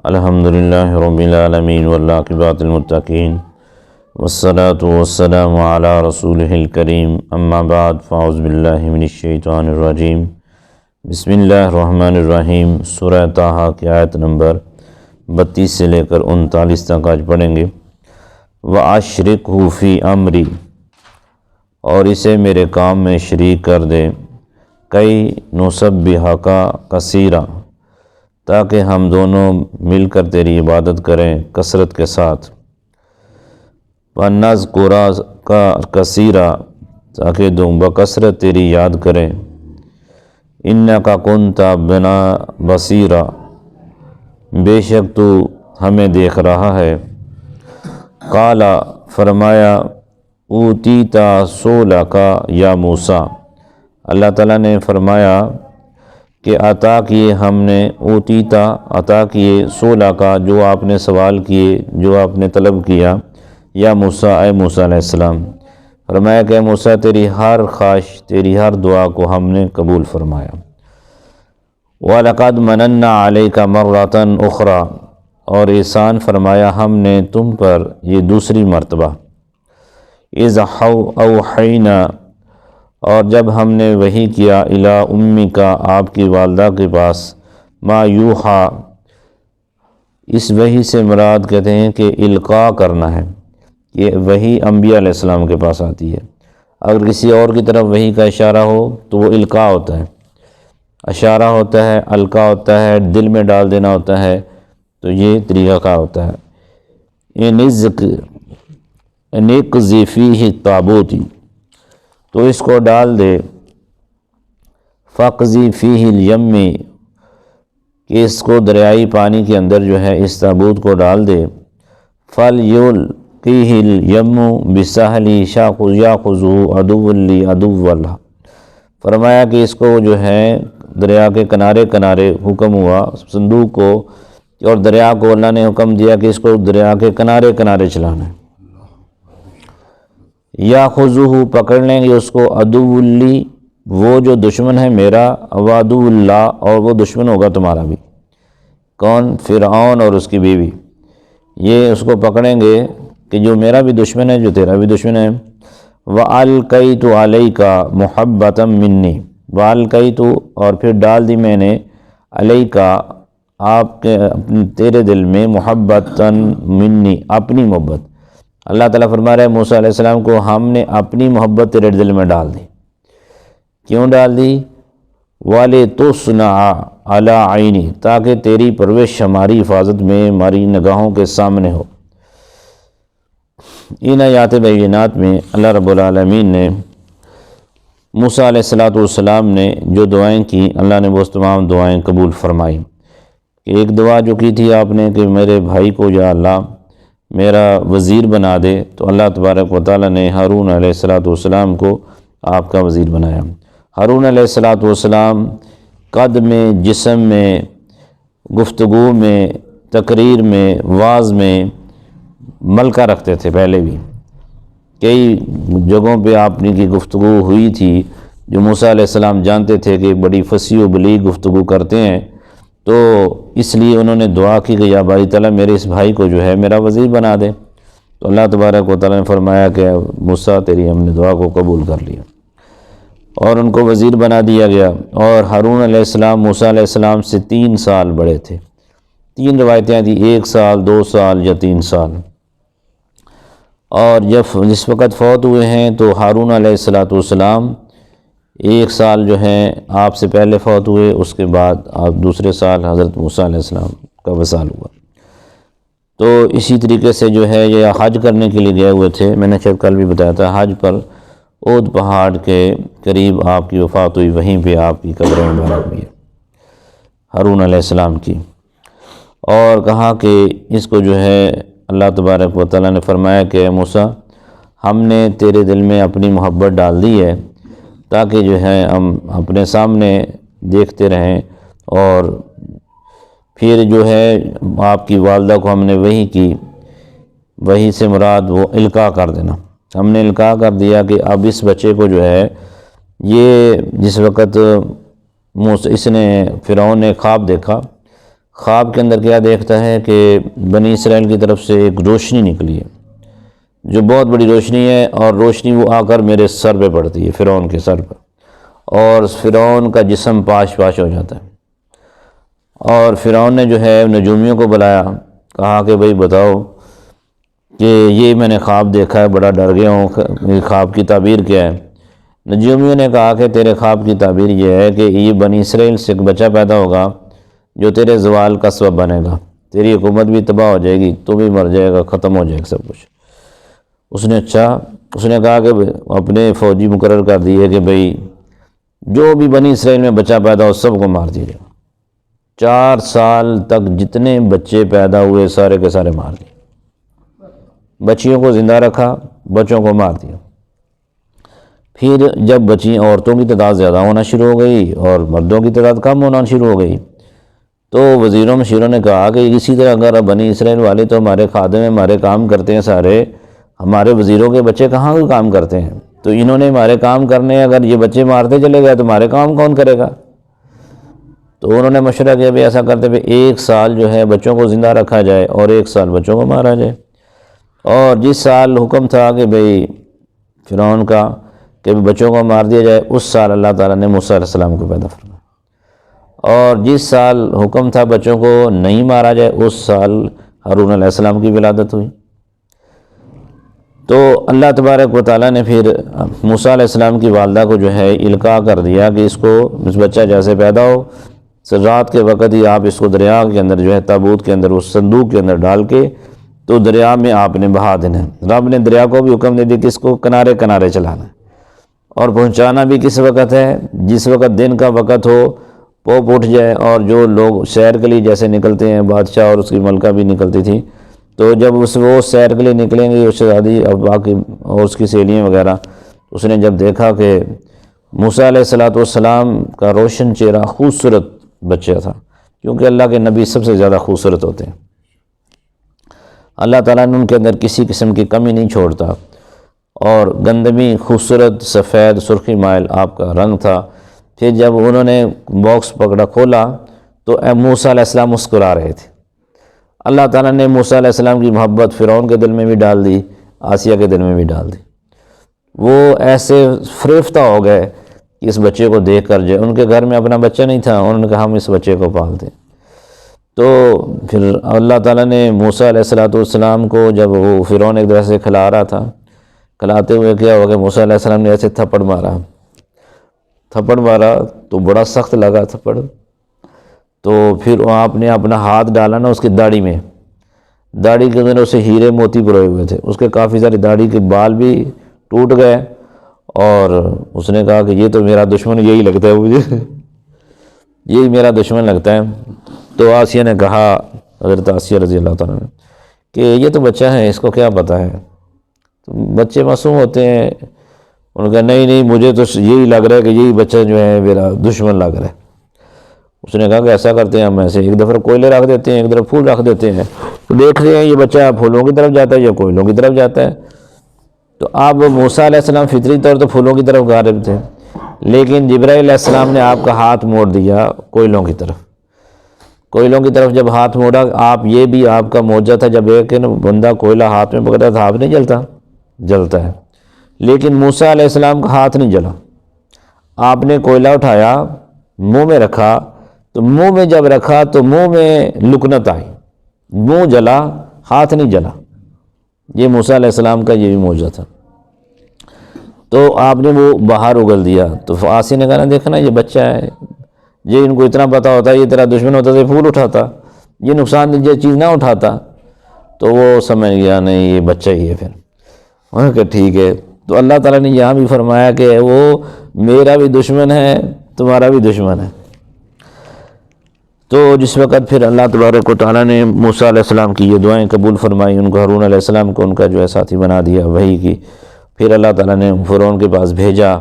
الحمدللہ رب العالمین والعاقبۃ للمتقین والصلاة والسلام علی رسولہ الکریم اما بعد فاعوذ باللہ من الشیطان الرجیم بسم اللہ الرحمن الرحیم۔ سورہ طٰہٰ کی آیت نمبر 32 سے لے کر 39 تک آج پڑھیں گے۔ وَأَشْرِكْهُ فِي أَمْرِي، اور اسے میرے کام میں شریک کر دے، کئی نُسَبِّحَكَ کثیرا، تاکہ ہم دونوں مل کر تیری عبادت کریں کثرت کے ساتھ۔ وَنَذْكُرَكَ کثیرا، تاکہ بکثرت تیری یاد کریں۔ إِنَّكَ كُنْتَ بِنَا بَصِيرًا، بے شک تو ہمیں دیکھ رہا ہے۔ قال، فرمایا، أُوتِيتَ سُؤْلَكَ یا موسیٰ، اللہ تعالیٰ نے فرمایا کہ عطا کیے ہم نے، اوتیتا عطا کیے، سؤلک جو آپ نے سوال کیے، جو آپ نے طلب کیا، یا موسیٰ اے موسیٰ علیہ السلام، فرمایا کہ اے موسیٰ تیری ہر خواہش، تیری ہر دعا کو ہم نے قبول فرمایا۔ وَلَقَدْ مَنَنَّا عَلَيْكَ مَرَّةً أُخْرَى، اور احسان فرمایا ہم نے تم پر یہ دوسری مرتبہ۔ إِذْ أَوْحَيْنَا، اور جب ہم نے وحی کیا، الی امیک، آپ کی والدہ کے پاس، ما یوحیٰ، اس وحی سے مراد کہتے ہیں کہ القاء کرنا ہے، یہ وحی انبیاء علیہ السلام کے پاس آتی ہے۔ اگر کسی اور کی طرف وحی کا اشارہ ہو تو وہ القاء ہوتا ہے، اشارہ ہوتا ہے، القاء ہوتا ہے، دل میں ڈال دینا ہوتا ہے، تو یہ طریقہ کار ہوتا ہے۔ اقذ فیہ التابوت، تو اس کو ڈال دے، فاقذی فیہ الیم، کہ اس کو دریائی پانی کے اندر جو ہے اس تابوت کو ڈال دے۔ فَلْيُلْقِهِ الْيَمُّ بِالسَّاحِلِ يَأْخُذُهُ عَدُوٌّ لِّي عَدُوٌّ لَّهُ، فرمایا کہ اس کو جو ہے دریا کے کنارے کنارے حکم ہوا صندوق کو، اور دریا کو اللہ نے حکم دیا کہ اس کو دریا کے کنارے کنارے چلانا ہے۔ یاخذہ، پکڑ لیں گے اس کو، عدو لی، وہ جو دشمن ہے میرا، وعدو اللہ، اور وہ دشمن ہوگا تمہارا بھی۔ کون؟ فرعون اور اس کی بیوی، یہ اس کو پکڑیں گے کہ جو میرا بھی دشمن ہے، جو تیرا بھی دشمن ہے۔ وَأَلْقَيْتُ عَلَيْكَ مُحَبَّةً مِّنِّي، وَأَلْقَيْتُ، اور پھر ڈال دی میں نے، عَلَيْكَ، آپ کے تیرے دل میں، مُحَبَّةً مِّنِّي، اپنی محبت۔ اللہ تعالیٰ فرما رہے ہیں موسیٰ علیہ السلام کو، ہم نے اپنی محبت تیرے دل میں ڈال دی۔ کیوں ڈال دی؟ وَلِتُصْنَعَ عَلَىٰ عَيْنِي، تاکہ تیری پرورش ہماری حفاظت میں، ہماری نگاہوں کے سامنے ہو۔ ان آیات بینات میں اللہ رب العالمین نے موسیٰ علیہ السلام نے جو دعائیں کی، اللہ نے وہ تمام دعائیں قبول فرمائی۔ ایک دعا جو کی تھی آپ نے کہ میرے بھائی کو یا اللہ میرا وزیر بنا دے، تو اللہ تبارک و تعالیٰ نے ہارون علیہ السلام کو آپ کا وزیر بنایا۔ ہارون علیہ السلام قد میں، جسم میں، گفتگو میں، تقریر میں، واعظ میں ملکہ رکھتے تھے۔ پہلے بھی کئی جگہوں پہ آپ کی گفتگو ہوئی تھی جو موسیٰ علیہ السلام جانتے تھے کہ بڑی فصیح و بلیغ گفتگو کرتے ہیں، تو اس لیے انہوں نے دعا کی کہ یا باری تعالیٰ میرے اس بھائی کو جو ہے میرا وزیر بنا دے۔ تو اللہ تبارک و تعالیٰ نے فرمایا کہ موسیٰ تیری ہم نے دعا کو قبول کر لیا، اور ان کو وزیر بنا دیا گیا۔ اور ہارون علیہ السلام موسیٰ علیہ السلام سے 3 سال بڑے تھے۔ 3 روایتیں تھیں، 1 سال، 2 سال یا 3 سال۔ اور جس وقت فوت ہوئے ہیں تو ہارون علیہ السلام 1 سال جو ہیں آپ سے پہلے فوت ہوئے، اس کے بعد آپ دوسرے سال حضرت موسیٰ علیہ السلام کا وصال ہوا۔ تو اسی طریقے سے جو ہے یہ حج کرنے کے لیے گئے ہوئے تھے، میں نے شاید کل بھی بتایا تھا، حج پر اود پہاڑ کے قریب آپ کی وفات ہوئی، وہیں پہ آپ کی قبر مبارک بھی ہے ہارون علیہ السلام کی۔ اور کہا کہ اس کو جو ہے اللہ تبارک و تعالیٰ نے فرمایا کہ اے موسیٰ ہم نے تیرے دل میں اپنی محبت ڈال دی ہے، تاکہ جو ہے ہم اپنے سامنے دیکھتے رہیں۔ اور پھر جو ہے آپ کی والدہ کو ہم نے وحی کی، وحی سے مراد وہ القاء کر دینا، ہم نے القاء کر دیا کہ اب اس بچے کو جو ہے، یہ جس وقت اس نے فرعون نے خواب دیکھا، خواب کے اندر کیا دیکھتا ہے کہ بنی اسرائیل کی طرف سے ایک روشنی نکلی ہے جو بہت بڑی روشنی ہے، اور روشنی وہ آ کر میرے سر پہ پڑتی ہے، فرعون کے سر پر، اور فرعون کا جسم پاش پاش ہو جاتا ہے۔ اور فرعون نے جو ہے نجومیوں کو بلایا، کہا کہ بھئی بتاؤ کہ یہ میں نے خواب دیکھا ہے، بڑا ڈر گیا ہوں، خواب کی تعبیر کیا ہے؟ نجومیوں نے کہا کہ تیرے خواب کی تعبیر یہ ہے کہ یہ بنی اسرائیل سے ایک بچہ پیدا ہوگا جو تیرے زوال کا سبب بنے گا، تیری حکومت بھی تباہ ہو جائے گی، تو بھی مر جائے گا، ختم ہو جائے گا سب کچھ۔ اس نے کہا کہ اپنے فوجی مقرر کر دیے کہ بھئی جو بھی بنی اسرائیل میں بچہ پیدا ہو سب کو مار دیا جائے۔ 4 سال تک جتنے بچے پیدا ہوئے سارے کے سارے مار دیے، بچیوں کو زندہ رکھا، بچوں کو مار دیا۔ پھر جب عورتوں کی تعداد زیادہ ہونا شروع ہو گئی اور مردوں کی تعداد کم ہونا شروع ہو گئی، تو وزیروں مشیروں نے کہا کہ اسی طرح اگر بنی اسرائیل والے تو ہمارے خادم ہیں، ہمارے کام کرتے ہیں سارے، ہمارے وزیروں کے بچے کہاں کوئی کام کرتے ہیں، تو انہوں نے ہمارے کام کرنے، اگر یہ بچے مارتے چلے گئے تو ہمارے کام کون کرے گا؟ تو انہوں نے مشورہ کیا بھی ایسا کرتے ہوئے 1 سال جو ہے بچوں کو زندہ رکھا جائے اور 1 سال بچوں کو مارا جائے۔ اور جس سال حکم تھا کہ بھئی فرعون کا کہ بچوں کو مار دیا جائے، اس سال اللہ تعالیٰ نے موسیٰ علیہ السلام کو پیدا فرمایا، اور جس سال حکم تھا بچوں کو نہیں مارا جائے اس سال ہارون علیہ السلام کی ولادت ہوئی۔ تو اللہ تبارک و تعالیٰ نے پھر موسیٰ علیہ السلام کی والدہ کو جو ہے القاء کر دیا کہ اس بچہ جیسے پیدا ہو، رات کے وقت ہی آپ اس کو دریا کے اندر جو ہے تابوت کے اندر، اس صندوق کے اندر ڈال کے تو دریا میں آپ نے بہا دینا ہے۔ رب نے دریا کو بھی حکم دے دی کہ اس کو کنارے کنارے چلانا ہے، اور پہنچانا بھی کس وقت ہے؟ جس وقت دن کا وقت ہو، پوپ اٹھ جائے، اور جو لوگ سیر کے لیے جیسے نکلتے ہیں، بادشاہ اور اس کی ملکہ بھی نکلتی تھی، تو جب وہ سیر کے لیے نکلیں گے، اس شہزادی اور باقی اور اس کی سہیلیاں وغیرہ، اس نے جب دیکھا کہ موسیٰ علیہ السلام کا روشن چہرہ، خوبصورت بچہ تھا، کیونکہ اللہ کے نبی سب سے زیادہ خوبصورت ہوتے ہیں، اللہ تعالیٰ نے ان کے اندر کسی قسم کی کمی نہیں چھوڑتا، اور گندمی خوبصورت سفید سرخی مائل آپ کا رنگ تھا۔ پھر جب انہوں نے باکس پکڑا کھولا تو موسیٰ علیہ السلام مسکرا رہے تھے۔ اللہ تعالیٰ نے موسیٰ علیہ السلام کی محبت فرعون کے دل میں بھی ڈال دی، آسیہ کے دل میں بھی ڈال دی۔ وہ ایسے فریفتہ ہو گئے کہ اس بچے کو دیکھ کر ان کے گھر میں اپنا بچہ نہیں تھا، انہوں نے کہا ہم اس بچے کو پالتے۔ تو پھر اللہ تعالیٰ نے موسیٰ علیہ السلام کو جب وہ فرعون ایک طرح سے کھلا رہا تھا، کھلاتے ہوئے کیا ہوا کہ موسیٰ علیہ السلام نے ایسے تھپڑ مارا تو بڑا سخت لگا تھپڑ، تو پھر آپ نے اپنا ہاتھ ڈالا نا اس کی داڑھی میں، داڑھی کے اندر اسے ہیرے موتی پروئے ہوئے تھے، اس کے کافی ساری داڑھی کے بال بھی ٹوٹ گئے، اور اس نے کہا کہ یہ تو میرا دشمن یہی لگتا ہے مجھے، یہی میرا دشمن لگتا ہے۔ تو آسیہ نے کہا، حضرت آسیہ رضی اللہ تعالیٰ نے، کہ یہ تو بچہ ہے، اس کو کیا پتہ ہے، بچے معصوم ہوتے ہیں۔ انہوں نے کہا نہیں مجھے تو یہی لگ رہا ہے کہ یہی بچہ جو ہے میرا دشمن لگ رہا ہے۔ اس نے کہا کہ ایسا کرتے ہیں، ہم ایسے ایک طرف کوئلے رکھ دیتے ہیں، ایک طرف پھول رکھ دیتے ہیں، تو دیکھ رہے ہیں یہ بچہ پھولوں کی طرف جاتا ہے یا کوئلوں کی طرف جاتا ہے۔ تو اب موسیٰ علیہ السلام فطری طور تو پھولوں کی طرف غالب تھے، لیکن جبرائیل علیہ السلام نے آپ کا ہاتھ موڑ دیا کوئلوں کی طرف جب ہاتھ موڑا، آپ یہ بھی آپ کا معجزہ تھا، جب ایک بندہ کوئلہ ہاتھ میں پکڑا تھا، ہاتھ نہیں جلتا ہے، لیکن موسیٰ علیہ السلام کا ہاتھ نہیں جلا۔ آپ نے کوئلہ اٹھایا، منہ میں رکھا، تو منہ میں جب رکھا تو منہ میں لکنت آئی، منہ جلا، ہاتھ نہیں جلا۔ یہ موسیٰ علیہ السلام کا یہ بھی معجزہ تھا۔ تو آپ نے وہ باہر اگل دیا، تو آسی نے کہا نا دیکھنا یہ بچہ ہے، یہ ان کو اتنا پتہ ہوتا ہے یہ تیرا دشمن ہوتا تو یہ پھول اٹھاتا، یہ نقصان دہ چیز نہ اٹھاتا۔ تو وہ سمجھ گیا نہیں یہ بچہ ہی ہے۔ پھر انہوں نے کہا ٹھیک ہے۔ تو اللہ تعالیٰ نے یہاں بھی فرمایا کہ وہ میرا بھی دشمن ہے، تمہارا بھی دشمن ہے۔ تو جس وقت پھر اللہ تبارک و تعالیٰ نے موسیٰ علیہ السلام کی یہ دعائیں قبول فرمائی، ان کو ہارون علیہ السلام کو ان کا جو ہے ساتھی بنا دیا وحی کی، پھر اللہ تعالیٰ نے فرعون کے پاس بھیجا،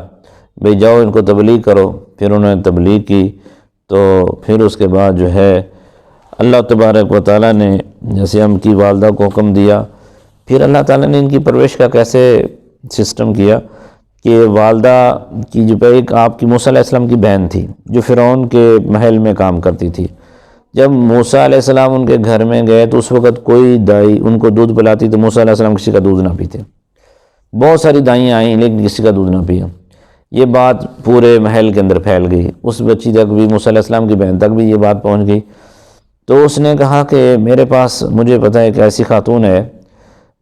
بھئی جاؤ ان کو تبلیغ کرو۔ پھر انہوں نے تبلیغ کی، تو پھر اس کے بعد جو ہے اللہ تبارک و تعالیٰ نے جیسے ہم کی والدہ کو حکم دیا، پھر اللہ تعالیٰ نے ان کی پرورش کا کیسے سسٹم کیا کہ والدہ کی جو ایک آپ کی موسیٰ علیہ السلام کی بہن تھی جو فرعون کے محل میں کام کرتی تھی، جب موسیٰ علیہ السلام ان کے گھر میں گئے تو اس وقت کوئی دائی ان کو دودھ پلاتی تو موسیٰ علیہ السلام کسی کا دودھ نہ پیتے. بہت ساری دائیاں آئیں لیکن کسی کا دودھ نہ پیا. یہ بات پورے محل کے اندر پھیل گئی. اس بچی تک بھی، موسیٰ علیہ السلام کی بہن تک بھی یہ بات پہنچ گئی. تو اس نے کہا کہ میرے پاس مجھے پتہ ہے کہ ایسی خاتون ہے،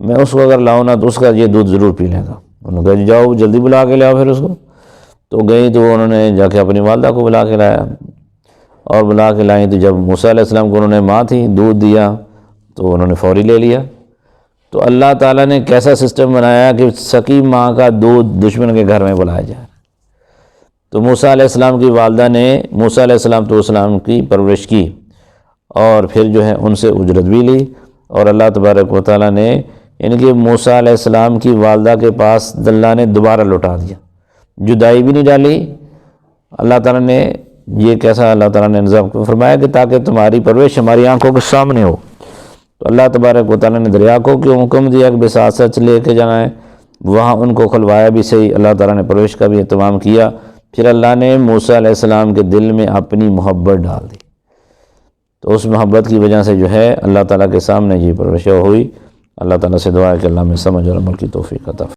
میں اس کو اگر لاؤں نا تو اس کا یہ دودھ ضرور پی لے گا. انہوں نے کہا جاؤ جلدی بلا کے لاؤ. پھر اس کو تو گئی تو انہوں نے جا کے اپنی والدہ کو بلا کے لایا، اور بلا کے لائیں تو جب موسیٰ علیہ السلام کو انہوں نے ماں تھی دودھ دیا تو انہوں نے فوری لے لیا. تو اللہ تعالیٰ نے کیسا سسٹم بنایا کہ سقیم ماں کا دودھ دشمن کے گھر میں بلایا جائے. تو موسیٰ علیہ السلام کی والدہ نے موسیٰ علیہ السلام کی پرورش کی، اور پھر جو ہے ان سے اجرت بھی لی. اور اللہ تبارک و تعالیٰ نے ان کے موسیٰ علیہ السلام کی والدہ کے پاس اللہ نے دوبارہ لوٹا دیا، جدائی بھی نہیں ڈالی. اللہ تعالیٰ نے یہ کیسا اللہ تعالیٰ نے نظام فرمایا کہ تاکہ تمہاری پرورش ہماری آنکھوں کے سامنے ہو. تو اللہ تبارک و تعالیٰ نے دریا کو کیوں حکم دیا کہ بساط سچ لے کے جانا ہے، وہاں ان کو کھلوایا بھی صحیح. اللہ تعالیٰ نے پرورش کا بھی اہتمام کیا. پھر اللہ نے موسیٰ علیہ السلام کے دل میں اپنی محبت ڈال دی. تو اس محبت کی وجہ سے جو ہے اللہ تعالیٰ کے سامنے یہ پرورش ہوئی. اللہ تعالیٰ سے دعا ہے کہ اللہ میں سمجھ اور عمل کی توفیق عطا فرمائے.